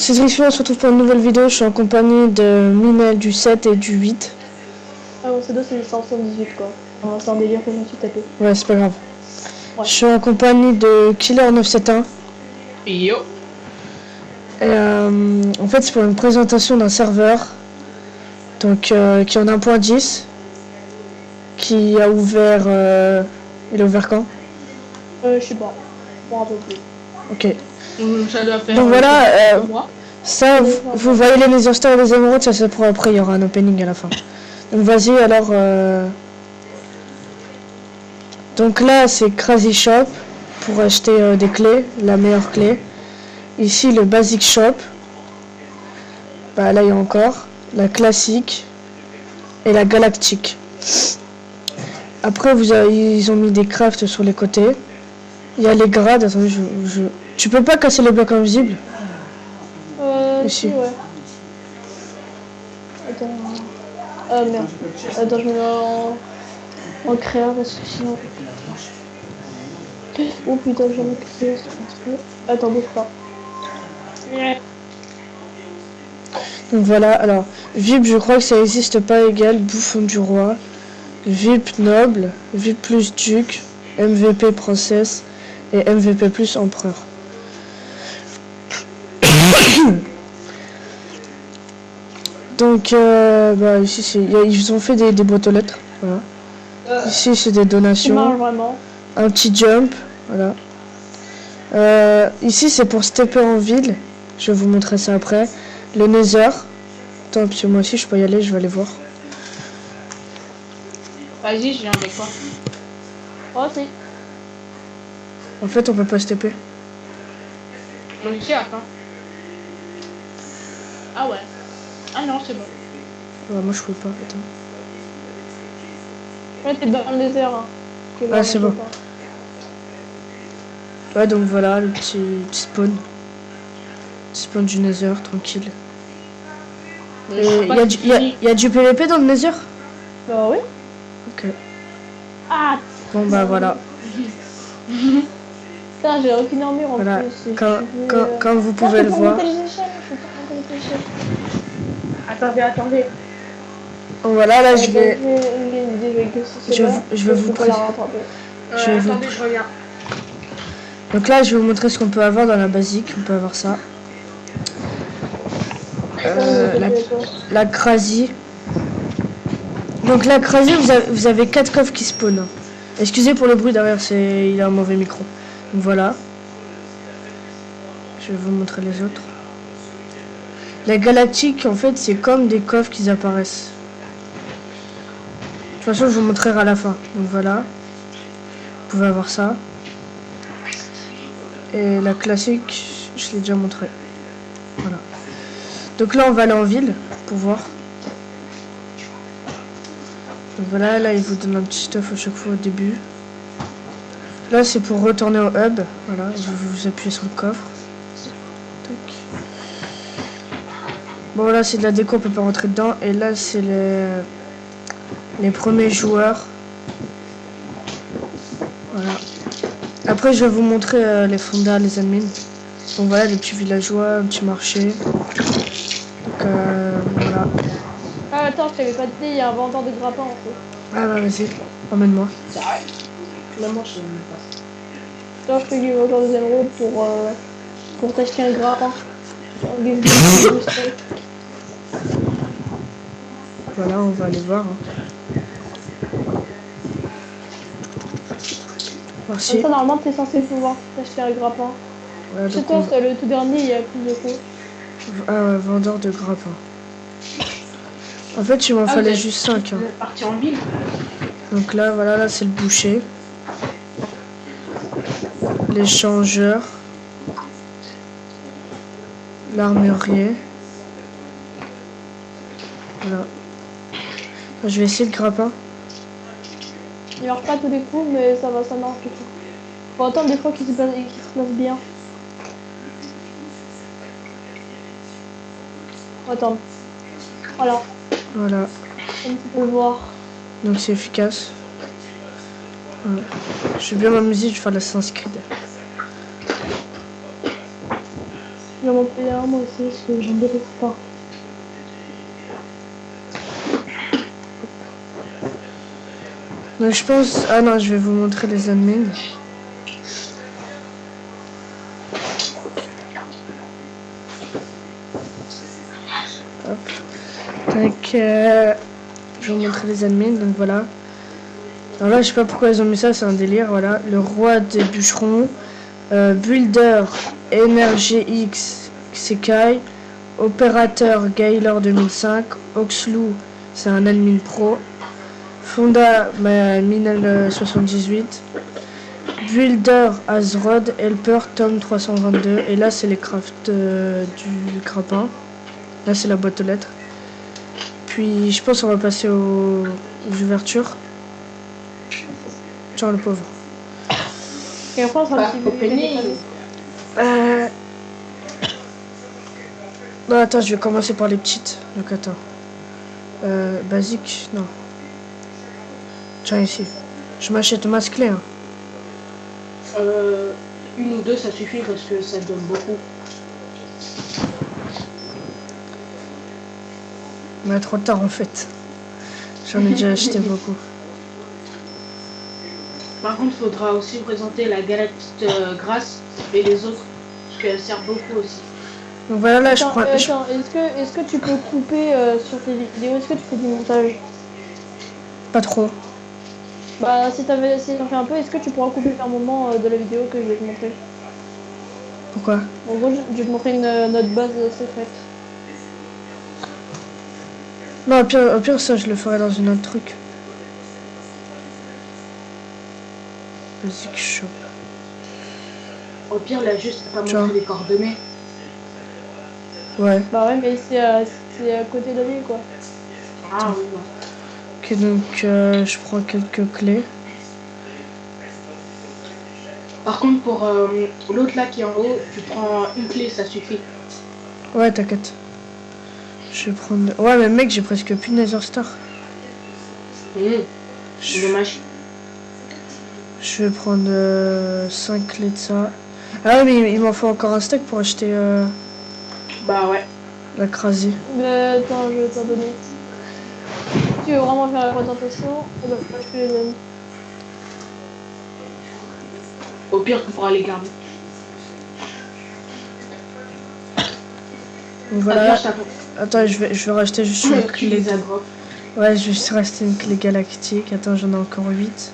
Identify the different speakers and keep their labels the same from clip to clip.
Speaker 1: c'est Trixie, on se retrouve pour une nouvelle vidéo. Je suis en compagnie de Minel du 7 et du 8.
Speaker 2: Ah bon, c'est 2, c'est 178 quoi. C'est un délire que je me suis tapé.
Speaker 1: Ouais, c'est pas grave.
Speaker 2: Ouais.
Speaker 1: Je suis en compagnie de Killer 971.
Speaker 3: Yo.
Speaker 1: Et en fait, c'est pour une présentation d'un serveur. Donc, qui est en 1.10. Qui a ouvert. Il a ouvert quand?
Speaker 2: Je sais pas. Bon, un peu plus.
Speaker 1: Ok.
Speaker 3: Ça doit faire.
Speaker 1: Donc voilà,
Speaker 3: moi.
Speaker 1: ça, vous voyez les Nether Stars et les émeraudes, ça c'est pour après, il y aura un opening à la fin. Donc vas-y, alors... Donc là, c'est Crazy Shop, pour acheter des clés, la meilleure clé. Ici, le Basic Shop. Bah là, il y a encore la classique et la galactique. Après, ils ont mis des crafts sur les côtés. Il y a les grades, attendez, tu peux pas casser les blocs invisibles?
Speaker 2: Si, ouais. Attends. Ah merde. Attends, je me mets en créa parce que sinon. Oh putain, j'ai jamais créé ça. Attends, bouge pas.
Speaker 1: Donc voilà, alors, VIP, je crois que ça n'existe pas égal, bouffon du roi. VIP noble, VIP plus duc, MVP princesse et MVP plus empereur. Donc, bah, ici, ils ont fait des boîtes aux lettres. Voilà. Ici, c'est des donations.
Speaker 2: Vraiment.
Speaker 1: Un petit jump. Voilà. Ici, c'est pour stepper en ville. Je vais vous montrer ça après. Le Nether. Attends, parce que moi aussi, je peux y aller. Je vais aller voir.
Speaker 3: Vas-y, je viens avec toi.
Speaker 2: Oh, si.
Speaker 1: En fait, on peut pas stepper.
Speaker 3: Donc ici, attends. Ah ouais. Ah non, c'est bon.
Speaker 1: Ouais, moi, je peux pas. Attends.
Speaker 2: Ouais, t'es dans le désert. Hein.
Speaker 1: Ah, c'est bon. Ouais, donc voilà, le petit spawn. Spawn du Nether, tranquille. Il y a du PVP dans le Nether?
Speaker 2: Bah oui.
Speaker 1: Ok.
Speaker 2: Ah.
Speaker 1: Bon, bah voilà.
Speaker 2: Putain, j'ai aucune armure en
Speaker 1: Voilà.
Speaker 2: plus.
Speaker 1: Quand vous pouvez le voir.
Speaker 3: Attendez.
Speaker 1: Voilà, là, je vais vous présenter.
Speaker 3: Attendez, je reviens.
Speaker 1: Donc là, je vais vous montrer ce qu'on peut avoir dans la basique. On peut avoir ça. La Crazy. Donc la Crazy, vous avez 4 coffres qui spawnent. Excusez pour le bruit derrière, il a un mauvais micro. Donc voilà. Je vais vous montrer les autres. La galactique, en fait, c'est comme des coffres qui apparaissent. De toute façon, je vous montrerai à la fin. Donc voilà. Vous pouvez avoir ça. Et la classique, je l'ai déjà montré. Voilà. Donc là, on va aller en ville pour voir. Donc voilà, là, il vous donne un petit stuff à chaque fois au début. Là, c'est pour retourner au hub. Voilà, vous appuyez sur le coffre. Tac. Bon, là, c'est de la déco, on peut pas rentrer dedans. Et là, c'est les premiers joueurs. Voilà. Après, je vais vous montrer les fondas, les admins. Donc voilà, les petits villageois, un petit marché. Donc voilà.
Speaker 2: Ah, attends, je t'avais pas dit, il y a un vendeur de grappins en fait.
Speaker 1: Ah bah vas-y, emmène-moi.
Speaker 3: Même moi, je sais même pas.
Speaker 2: Attends, je fais du vendeur des émeraudes pour t'acheter un grappin.
Speaker 1: Voilà, on va aller voir. Merci.
Speaker 2: Comme ça, normalement, t'es censé pouvoir t'acheter un grappin.
Speaker 1: Ouais,
Speaker 2: C'est toi, le tout dernier, il y a plus de quoi.
Speaker 1: Ah ouais, vendeur de grappins. En fait, il m'en fallait juste 5. Hein.
Speaker 3: Vous êtes parti en ville.
Speaker 1: Donc là, voilà, là c'est le boucher. L'échangeur. L'armurier. Voilà. Je vais essayer le grappin.
Speaker 2: Il marche pas tous les coups, mais ça marche du coup. Faut attendre des fois qu'il se place bien. Attends. Voilà.
Speaker 1: Voilà.
Speaker 2: Comme tu peux le voir.
Speaker 1: Donc c'est efficace. Voilà. Je vais bien m'amuser, je vais faire l'Assassin's Creed.
Speaker 2: Je vais m'en payer un moi aussi parce que j'en mérite pas.
Speaker 1: Donc je pense... Ah non, je vais vous montrer les admins. Hop. Donc, je vais vous montrer les admins, donc voilà. Alors là, je sais pas pourquoi ils ont mis ça, c'est un délire, voilà. Le roi des bûcherons, Builder, NRGX, Sekai, Opérateur, Gaylor 2005, Oxloo, c'est un admin pro. Fonda, Minel 78. Builder, Azrod, Helper, Tom 322. Et là, c'est les crafts du grappin. Là, c'est la boîte aux lettres. Puis, je pense qu'on va passer aux ouvertures. Tiens, le pauvre.
Speaker 2: Et après, on sera un petit peu
Speaker 1: Non, attends, je vais commencer par les petites. Donc, attends. Basique, non. Tiens, ici. Je m'achète masclé. Hein.
Speaker 3: Une ou deux, ça suffit parce que ça donne beaucoup.
Speaker 1: Mais trop tard, en fait. J'en ai déjà acheté beaucoup.
Speaker 3: Par contre, il faudra aussi présenter la galactique grasse et les autres, parce qu'elle sert beaucoup aussi.
Speaker 1: Donc voilà, là, je
Speaker 2: Attends,
Speaker 1: prends...
Speaker 2: attends, est-ce que tu peux couper sur tes vidéos? Est-ce que tu fais du montage?
Speaker 1: Pas trop.
Speaker 2: Bah, si t'en fais un peu, est-ce que tu pourras couper un moment de la vidéo que je vais te montrer?
Speaker 1: Pourquoi?
Speaker 2: En gros, je vais te montrer notre base secrète.
Speaker 1: Non, au pire, ça, je le ferai dans une autre truc. Basic shop.
Speaker 3: Au pire, là, juste pas
Speaker 1: Genre.
Speaker 3: montrer les coordonnées.
Speaker 1: Ouais.
Speaker 2: Bah ouais, mais c'est à côté de la ville, quoi.
Speaker 3: Ah oui, ouais.
Speaker 1: Ok, donc je prends quelques clés.
Speaker 3: Par contre, pour l'autre là qui est en haut, tu prends une clé, ça suffit.
Speaker 1: Ouais, t'inquiète. Je vais prendre... Ouais, mais mec, j'ai presque plus de Nether Star.
Speaker 3: C'est dommage.
Speaker 1: Je vais prendre 5 clés de ça. Ah ouais, mais il m'en faut encore un stack pour acheter
Speaker 3: Bah ouais.
Speaker 1: la crasée.
Speaker 2: Mais attends, je vais t'en donner. Si tu veux vraiment faire la présentation, bah, je te les donne.
Speaker 3: Au pire, tu pourras les garder.
Speaker 1: Donc voilà.
Speaker 3: Ah,
Speaker 1: Attends, je vais racheter juste une
Speaker 3: tu
Speaker 1: clé.
Speaker 3: les as drop.
Speaker 1: Ouais, je vais juste racheter une clé galactique. Attends, j'en ai encore 8.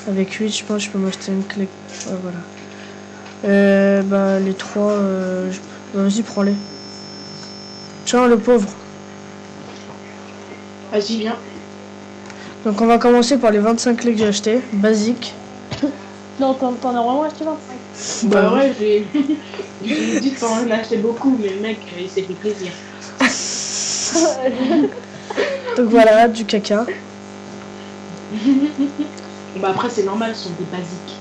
Speaker 1: Avec 8, je pense que je peux m'acheter une clé. Ouais, voilà. Bah, les 3, bah, vas-y, prends-les. Tiens, le pauvre.
Speaker 3: Vas-y, viens.
Speaker 1: Donc, on va commencer par les 25 clés que j'ai achetées. Basique.
Speaker 2: Non, t'en as vraiment acheté 25.
Speaker 3: Bah ouais, j'ai dit de pas en acheter beaucoup, mais le mec, il s'est fait plaisir.
Speaker 1: Donc, voilà, du caca.
Speaker 3: Bah après, c'est normal, ce sont des basiques.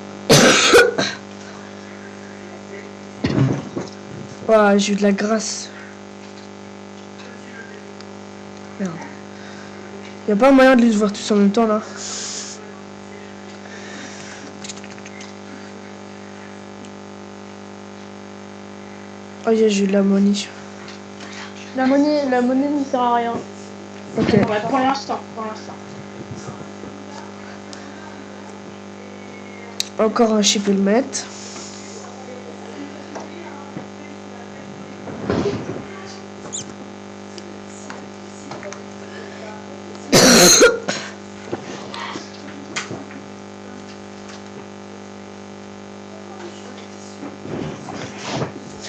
Speaker 1: Ouah, j'ai eu de la grâce. Merde. Y'a pas moyen de les voir tous en même temps là. Oh yeah, j'ai eu de la money.
Speaker 2: La monnaie ne sert à rien.
Speaker 1: Ok.
Speaker 3: Ouais, pour l'instant.
Speaker 1: Encore un chip et le mettre.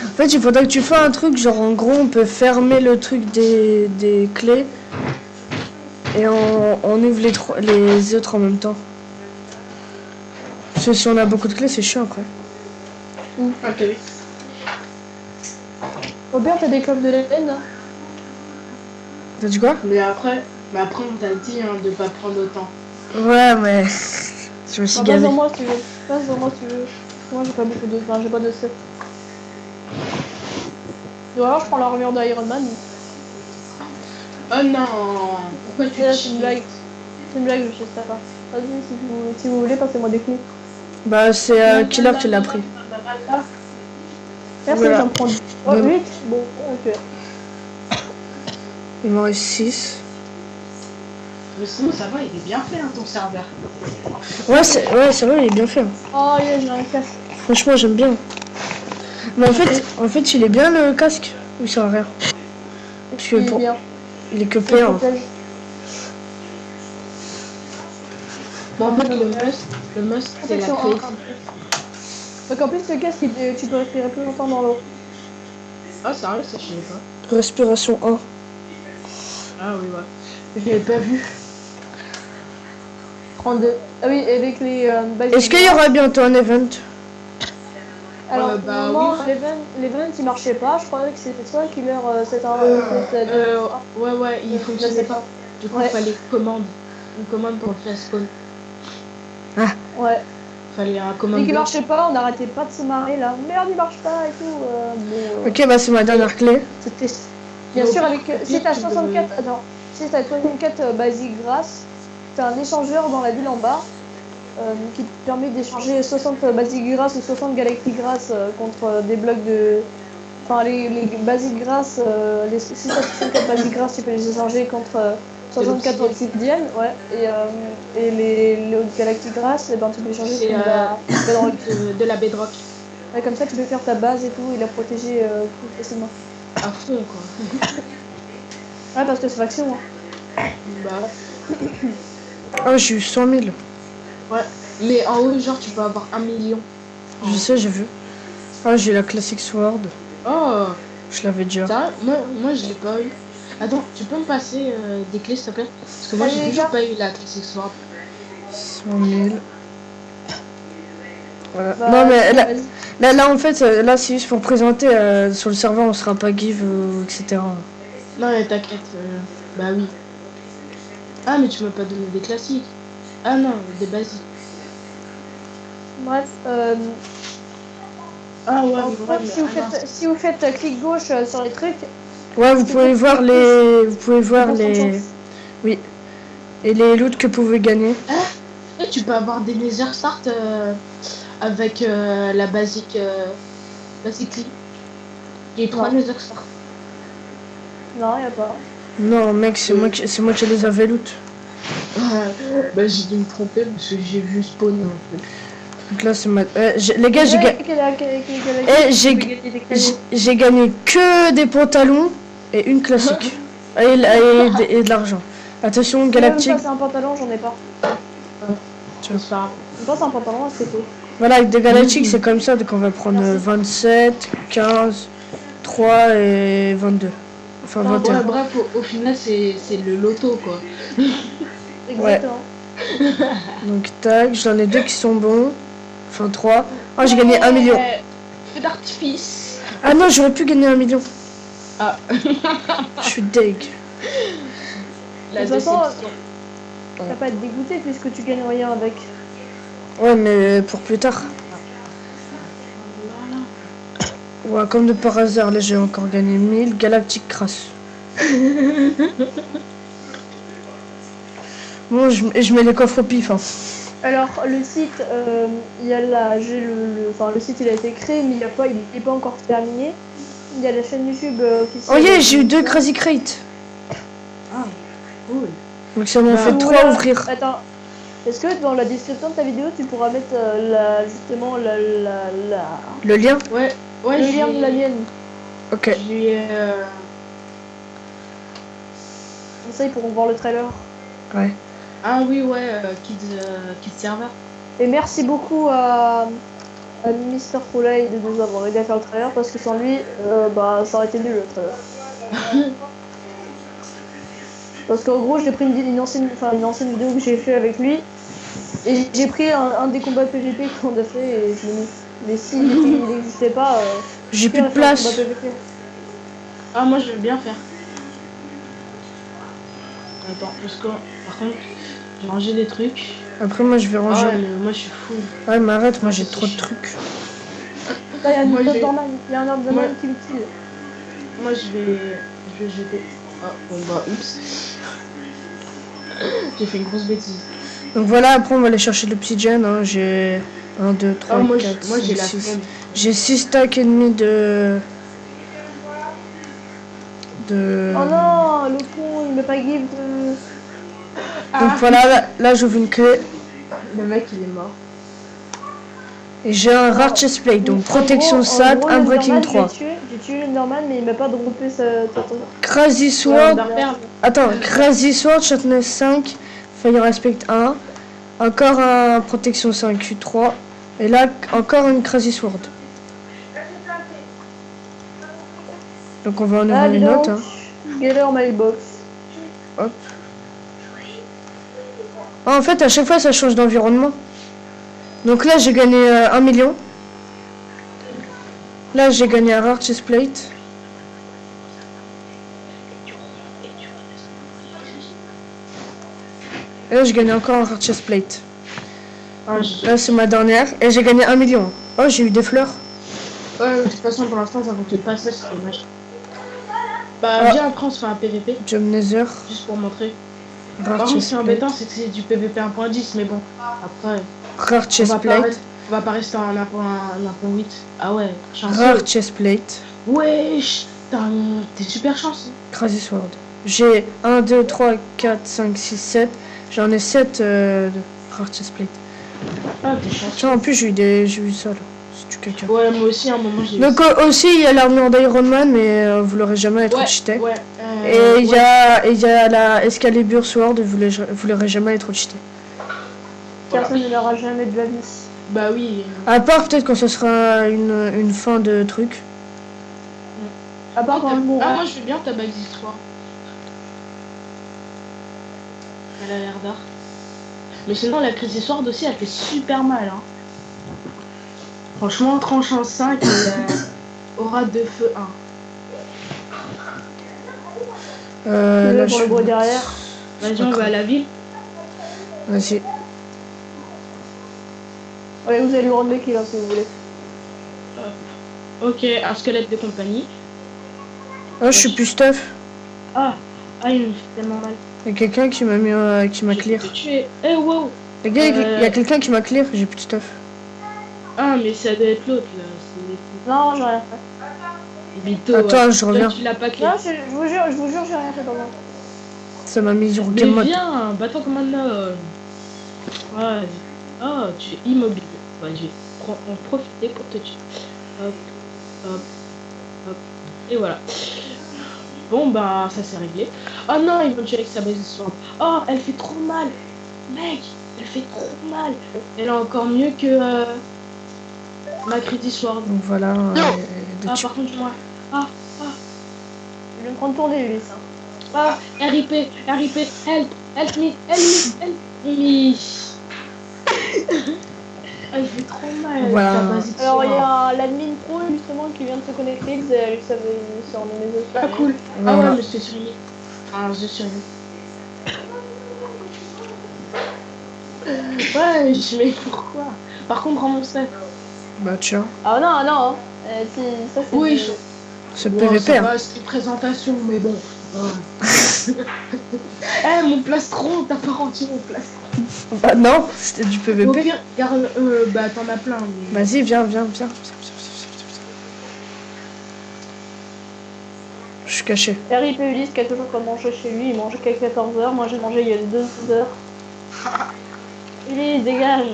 Speaker 1: En fait, il faudrait que tu fasses un truc, genre en gros, on peut fermer le truc des clés et on ouvre les autres en même temps. Parce que si on a beaucoup de clés, c'est chiant après.
Speaker 3: Ok.
Speaker 2: Robert, t'as des clubs de laine là?
Speaker 1: T'as dit quoi?
Speaker 3: Mais après, on t'a dit hein, de pas prendre autant.
Speaker 1: Ouais, mais je me suis
Speaker 2: Passe
Speaker 1: gavé.
Speaker 2: dans moi si tu veux. Passe dans moi si tu veux. Moi j'ai pas beaucoup de. Enfin, j'ai pas de set. Ou alors je prends l'armure d'Iron Man.
Speaker 3: Oh non. Pourquoi tu
Speaker 2: C'est
Speaker 3: cheats?
Speaker 2: une blague. C'est une blague, je sais pas. Vas-y, si vous voulez, passez-moi des clés.
Speaker 1: Bah, c'est Killer qui l'a pris.
Speaker 2: Personne
Speaker 1: Voilà.
Speaker 2: j'en prends. Oh,
Speaker 1: Même-
Speaker 2: 8. Bon, ok.
Speaker 1: Il m'en reste 6.
Speaker 3: Mais sinon, ça va, il est bien fait, hein, ton serveur.
Speaker 1: Ouais, c'est vrai, il est bien fait.
Speaker 2: Oh, yeah, j'ai un casque.
Speaker 1: Franchement, j'aime bien. Mais en fait, il est bien le casque. Ou il sert à rien. Parce que
Speaker 2: Il est
Speaker 1: pour-
Speaker 2: bien.
Speaker 1: Il est que
Speaker 2: Il
Speaker 1: payant.
Speaker 2: protège.
Speaker 3: Bon, en fait, le must, c'est la
Speaker 2: Protection
Speaker 3: clé.
Speaker 2: 1. Donc en plus, le casque, tu peux respirer plus longtemps dans l'eau.
Speaker 3: Ah, sérieux, ça, je savais pas.
Speaker 1: Respiration 1.
Speaker 3: Ah oui, ouais. Je l'avais pas vu.
Speaker 2: 32. Ah oui, avec les
Speaker 1: Est-ce qu'il y aura bientôt un event?
Speaker 2: Alors,
Speaker 3: bah
Speaker 2: non,
Speaker 3: oui.
Speaker 2: l'event il marchait pas. Je croyais que c'était soit Killer
Speaker 3: Ouais, il fonctionnait pas. Du coup,
Speaker 2: Ouais.
Speaker 3: il fallait une commande pour le faire spawn.
Speaker 2: Ouais.
Speaker 3: Fallait un
Speaker 2: Dès
Speaker 3: commande
Speaker 2: qu'il
Speaker 3: bloc.
Speaker 2: marchait pas, on n'arrêtait pas de se marrer là. Merde, il marche pas et tout.
Speaker 1: Ok, bah c'est ma dernière clé.
Speaker 2: C'était. Bien
Speaker 3: Donc,
Speaker 2: sûr, avec. Si
Speaker 3: pire,
Speaker 2: t'as
Speaker 3: tu
Speaker 2: 64. Attends. Si t'as 64 basic grass, t'as un échangeur dans la ville en bas. Qui te permet d'échanger 60 basic grass ou 60 galactic grass contre des blocs de. Enfin, les basic grass, si t'as 64 basic grass, tu peux les échanger contre 64 obsidienne, ouais. Et les galactic grass, eh ben, tu peux les échanger
Speaker 3: C'est
Speaker 2: contre la bedrock.
Speaker 3: de la bedrock.
Speaker 2: Ouais, comme ça, tu peux faire ta base et tout et la protéger plus facilement.
Speaker 3: À fond, quoi.
Speaker 2: Ouais, parce que c'est faction. Hein.
Speaker 3: Bah,
Speaker 1: Oh, j'ai eu 100 000.
Speaker 3: ouais. Mais en haut, genre, tu peux avoir 1 million.
Speaker 1: Je sais, j'ai vu. Ah, j'ai la Classic Sword.
Speaker 3: Oh,
Speaker 1: Je l'avais déjà.
Speaker 3: ça, moi, je l'ai pas eu. Attends, tu peux me passer des clés, s'il te plaît? Parce que moi,
Speaker 2: Allez,
Speaker 3: j'ai
Speaker 2: les
Speaker 3: toujours
Speaker 2: gars.
Speaker 3: pas eu la Classic Sword.
Speaker 1: 100 000. Voilà.
Speaker 2: Bah,
Speaker 1: Non, mais
Speaker 2: vas-y.
Speaker 1: là, en fait, là, c'est juste pour présenter. Sur le serveur, on sera pas give, etc.
Speaker 3: Non, mais t'inquiète. Bah oui. Ah, mais tu m'as pas donné des classiques. Ah non, des basiques.
Speaker 2: Bref,
Speaker 3: Ah ouais,
Speaker 2: en
Speaker 3: mais
Speaker 2: gros,
Speaker 3: ouais, mais
Speaker 2: si vous faites clic gauche sur les trucs,
Speaker 1: Ouais, vous pouvez voir les. Vous pouvez voir
Speaker 2: pour
Speaker 1: les.
Speaker 2: 100%.
Speaker 1: Oui. Et les loots que vous pouvez gagner.
Speaker 3: Et tu peux avoir des Nether Start avec la basique Lee. J'ai 3
Speaker 2: Non.
Speaker 3: Nether Start.
Speaker 2: Non, y a pas.
Speaker 1: Non, mec, c'est moi qui les avais loot.
Speaker 3: Bah j'ai dû me tromper parce que j'ai vu spawn en fait.
Speaker 1: Donc là, c'est ma. Les gars, j'ai gagné. J'ai gagné que des pantalons et une classique. Et de l'argent. Attention, galactique.
Speaker 2: C'est un pantalon, j'en ai pas.
Speaker 3: C'est ça.
Speaker 2: Je pense un pantalon, c'est tout.
Speaker 1: Voilà, avec des galactiques, c'est comme ça. Donc on va prendre 27, 15, 3 et 22. Enfin,
Speaker 2: Non,
Speaker 1: 21.
Speaker 3: Ouais, bref, au final c'est le loto quoi.
Speaker 2: Exactement.
Speaker 1: Donc tac, j'en ai 2 qui sont bons. Enfin 3. Ah, j'ai gagné 1 million.
Speaker 3: Feu d'artifice.
Speaker 1: Ah non, j'aurais pu gagner 1 million.
Speaker 3: Ah.
Speaker 1: Je suis deg.
Speaker 3: La
Speaker 2: De toute façon,
Speaker 3: déception.
Speaker 2: t'as pas à être dégoûté puisque tu gagnes rien avec.
Speaker 1: Ouais, mais pour plus tard.
Speaker 3: Voilà.
Speaker 1: Ouais, comme de par hasard, là j'ai encore gagné 1000. Galactique crasse. Bon, je mets les coffres au pif. Hein.
Speaker 2: Alors le site, il y a enfin le site il a été créé mais il est pas encore terminé. Il y a la chaîne YouTube officielle.
Speaker 1: Oh yeah, j'ai eu 2 Crazy Crate.
Speaker 3: Ah, cool.
Speaker 1: Donc ça m'en
Speaker 3: Bah,
Speaker 1: fait
Speaker 2: Ou
Speaker 1: 3
Speaker 2: là-
Speaker 1: à ouvrir.
Speaker 2: Attends, est-ce que dans la description de ta vidéo tu pourras mettre justement
Speaker 1: Le lien?
Speaker 3: Ouais, ouais,
Speaker 2: le lien de la mienne.
Speaker 1: Ok.
Speaker 3: J'ai
Speaker 2: Comme ça ils pourront voir le trailer.
Speaker 1: Ouais.
Speaker 3: Ah oui, ouais, Kids Server.
Speaker 2: Et merci beaucoup à Mr. Foulay de nous avoir aidé à faire le trailer parce que sans lui, ça aurait été nul le trailer. Parce qu'en gros, j'ai pris une ancienne vidéo que j'ai fait avec lui et j'ai pris un des combats PVP qu'on a fait et je l'ai mis. Mais s'il n'existait pas,
Speaker 1: J'ai
Speaker 2: qui
Speaker 1: plus de
Speaker 2: aurait fait un
Speaker 1: place.
Speaker 2: combat PVP?
Speaker 3: Ah, moi je veux bien faire. Attends, parce que par contre, j'ai rangé des trucs.
Speaker 1: Après, moi je vais
Speaker 3: Ah
Speaker 1: ranger.
Speaker 3: ouais, mais moi je suis fou.
Speaker 1: Ouais, mais arrête, moi j'ai
Speaker 3: c'est
Speaker 1: trop de
Speaker 3: chiant.
Speaker 1: trucs.
Speaker 2: Là, il y a
Speaker 3: Moi,
Speaker 2: un
Speaker 3: j'ai-
Speaker 2: Norman, il y a un Norman
Speaker 3: Moi-
Speaker 2: qui me tue.
Speaker 3: Moi je vais jeter. Ah, bon bah, oups. J'ai fait une grosse bêtise.
Speaker 1: Donc voilà, après on va aller chercher l'obsidian. Hein. J'ai 1, 2, 3,
Speaker 3: Ah, moi
Speaker 1: 4,
Speaker 3: j'ai
Speaker 1: 5,
Speaker 3: la
Speaker 1: 6.
Speaker 3: flemme.
Speaker 1: J'ai 6 stacks et demi de de...
Speaker 2: Oh non, le con, il m'a pas give de...
Speaker 1: Donc voilà, là j'ouvre une clé.
Speaker 3: Le mec, il est mort.
Speaker 1: Et j'ai un rare chestplate, donc protection SAT, Unbreaking 3.
Speaker 2: J'ai tué l'Enderman, mais il m'a pas droppé sa...
Speaker 1: Crazy Sword. Attends, Crazy Sword, Sharpness 5, Fire Aspect 1. Encore un protection 5, Q3. Et là, encore une Crazy Sword. Donc on va en ouvrir une autre. Hein.
Speaker 2: Gather my box.
Speaker 1: Hop. Ah, en fait, à chaque fois, ça change d'environnement. Donc là, j'ai gagné 1 million. Là, j'ai gagné un rare chestplate. Et là, j'ai gagné encore un rare chestplate. Là, c'est ma dernière. Et j'ai gagné 1 million. Oh, j'ai eu des fleurs.
Speaker 3: Ouais, de toute façon, pour l'instant, ça compte pas, ça, c'est dommage. Bah, viens, après, on se fait un PVP.
Speaker 1: Jump Nether.
Speaker 3: Juste pour montrer.
Speaker 1: Rare
Speaker 3: Par contre, c'est
Speaker 1: chestplate.
Speaker 3: embêtant, c'est que c'est du PVP 1.10, mais bon. Après,
Speaker 1: Rare chestplate.
Speaker 3: on va pas rester en 1.8. Ah ouais, chanceux.
Speaker 1: Rare chestplate.
Speaker 3: Wesh, t'es super chanceux.
Speaker 1: Crazy Sword. J'ai 1, 2, 3, 4, 5, 6, 7. J'en ai 7 de rare chestplate.
Speaker 3: Ah, t'es chanceux.
Speaker 1: Tiens, en plus, j'ai eu ça là. C'est du caca.
Speaker 3: Ouais, moi aussi, à un moment, j'ai
Speaker 1: Donc aussi, il y a l'armure d'Iron Man, mais vous l'aurez jamais être cheaté.
Speaker 3: Ouais,
Speaker 1: Et il y a la Excalibur Sword, vous l'aurez jamais être cheaté.
Speaker 2: Personne ne l'aura jamais de la vie.
Speaker 3: Bah oui.
Speaker 1: À part peut-être quand ce sera une fin de truc.
Speaker 2: À part quand on mourra.
Speaker 3: Ah, moi, je veux bien ta bague d'histoire. Elle a l'air d'art. Mais sinon, la Crazy Sword aussi, elle fait super mal. Hein. Franchement, tranchant 5 et aura de feu 1.
Speaker 1: Là,
Speaker 2: pour le bruit derrière.
Speaker 3: Vas-y, on va à la ville.
Speaker 1: Vas-y.
Speaker 2: Ouais, vous allez le rendre qui là si vous voulez.
Speaker 3: Ok, un squelette de compagnie.
Speaker 1: Oh, je suis plus stuff.
Speaker 3: Ah, il me fait tellement mal.
Speaker 1: Il y a quelqu'un qui m'a mis, qui m'a clear.
Speaker 3: Eh, wow.
Speaker 1: Les gars, il y a quelqu'un qui m'a clear, j'ai plus de stuff.
Speaker 3: Ah, mais ça doit être l'autre là.
Speaker 2: Non, j'ai rien fait.
Speaker 3: Vito,
Speaker 1: Attends, je reviens.
Speaker 3: Tu l'as pas clear.
Speaker 2: Non, je vous jure, j'ai rien fait dans moi.
Speaker 1: Ça m'a mis sur
Speaker 3: Mais
Speaker 1: game mode.
Speaker 3: viens, bats-toi comme un homme. Ouais. Ah, tu es immobile. Ouais, je vais en profiter pour te tuer. Hop, hop, hop. Et voilà. Bon, bah, ça c'est réglé. Oh non, ils vont tuer avec sa base de soin. Oh, elle fait trop mal. Mec, elle fait trop mal. Elle est encore mieux que ma Crazy Sword.
Speaker 1: Donc voilà.
Speaker 3: Par contre, moi.
Speaker 2: Je vais me prendre tourner, Ulysse.
Speaker 3: Ah, RIP, help me. Elle fait trop mal.
Speaker 1: Voilà.
Speaker 2: Alors, il y a l'admin pro justement qui vient de se connecter, elle savait sur mes autres.
Speaker 3: Ah, cool.
Speaker 1: Voilà.
Speaker 3: Ah ouais, mais c'est sur lui. Ah, je suis Ouais, mais pourquoi? Par contre, rends mon set.
Speaker 1: Bah tiens.
Speaker 2: Ah non. Si, ça c'est.
Speaker 3: Oui,
Speaker 1: C'est
Speaker 3: bon,
Speaker 1: PVP.
Speaker 3: ça
Speaker 1: Hein.
Speaker 3: va, c'est une présentation, mais bon. Mon plastron, t'as pas rendu mon plastron.
Speaker 1: Bah non, c'était du
Speaker 3: Au
Speaker 1: PVP.
Speaker 3: pire, regarde, bah t'en as plein. Mais...
Speaker 1: Vas-y, viens. Je suis caché.
Speaker 2: RIP Ulysse qui a toujours pas mangé chez lui, il mangeait qu'à 14h, moi j'ai mangé il y a 2 heures. Ulysse, dégage.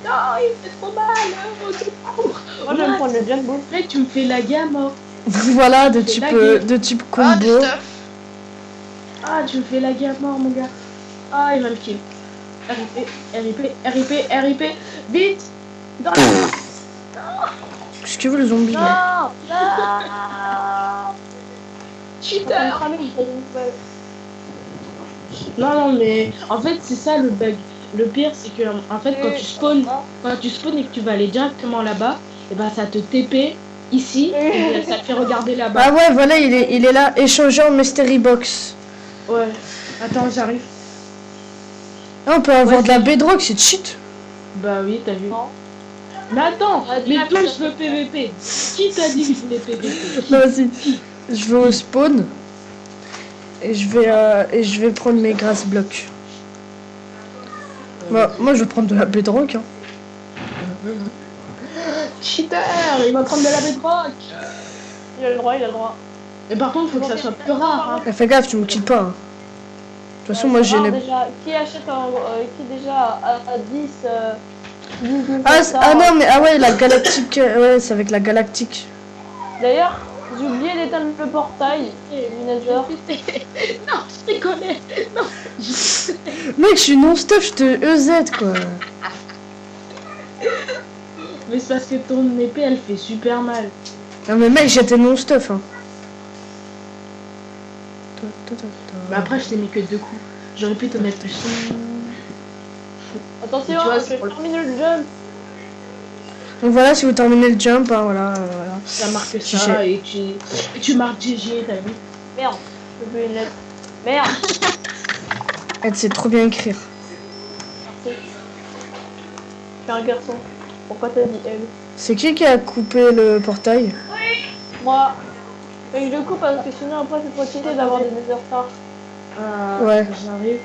Speaker 3: Non, il fait trop mal, au secours.
Speaker 2: Moi je vais me prendre le jump boost.
Speaker 3: Mec, tu me fais laguer à mort.
Speaker 1: Voilà, de type combo.
Speaker 3: Ah, tu me fais laguer à mort, mon gars. Ah, il va me kill. RIP. Vite. Dans la...
Speaker 1: Qu'est-ce que vous le zombie là?
Speaker 2: Non.
Speaker 3: Cheater. Non, mais en fait, c'est ça le bug. Le pire, c'est que en fait, quand tu spawns et que tu vas aller directement là-bas, et ben ça te TP ici, et ça te fait regarder là-bas.
Speaker 1: Ah ouais, voilà, il est là. Échangeur Mystery Box.
Speaker 3: Ouais. Attends, j'arrive.
Speaker 1: Ah, on peut avoir de la bedrock, c'est cheat.
Speaker 3: Bah oui, t'as vu.
Speaker 2: Non.
Speaker 3: Mais attends, mais toi je veux PVP. Qui t'a dit que je voulais PVP?
Speaker 1: Vas-y, je vais au spawn. Et je vais prendre mes grass blocks. Bah, moi je vais prendre de la bedrock. Hein.
Speaker 3: Cheater, il va prendre de la bedrock.
Speaker 2: Il a le droit.
Speaker 3: Mais par contre, faut que ça soit plus rare. Hein.
Speaker 1: Fais gaffe, tu me kills pas. Hein. De toute façon, moi j'ai...
Speaker 2: Déjà, qui achète qui déjà à 10
Speaker 1: Ah non, mais ah ouais, la galactique... ouais, c'est avec la galactique.
Speaker 2: D'ailleurs, j'ai oublié d'éteindre le portail, Minator.
Speaker 3: Non, je déconne. Non.
Speaker 1: Mec, je suis non-stop, je te EZ, quoi.
Speaker 3: Mais c'est parce que ton épée, elle fait super mal.
Speaker 1: Non mais mec, j'étais non-stop, hein.
Speaker 3: Mais après, je t'ai mis que 2 coups. J'aurais pu te mettre plus.
Speaker 2: Attention,
Speaker 3: tu vois,
Speaker 2: je vais terminer le jump.
Speaker 1: Donc voilà, si vous terminez le jump, hein, voilà.
Speaker 3: Ça marque ça et tu marques GG, t'as vu?
Speaker 2: Merde, je veux une lettre. Merde.
Speaker 1: Elle sait trop bien écrire.
Speaker 2: Merci. Je suis un garçon. Pourquoi t'as dit elle?
Speaker 1: C'est qui a coupé le portail?
Speaker 2: Moi. Mais je le coupe parce que sinon après c'est trop cheaté d'avoir des Nether stars.
Speaker 1: Ouais.
Speaker 3: J'arrive.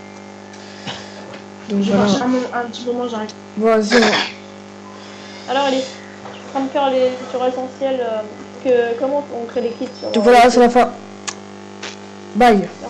Speaker 1: Donc
Speaker 3: Je
Speaker 1: voilà.
Speaker 3: marche un petit moment, j'arrive.
Speaker 1: Bon, vas-y.
Speaker 2: Alors Ellie, je suis en train de faire les sur essentiel comment on crée les kits sur.
Speaker 1: Donc voilà, c'est la fin. Bye.
Speaker 2: Merci.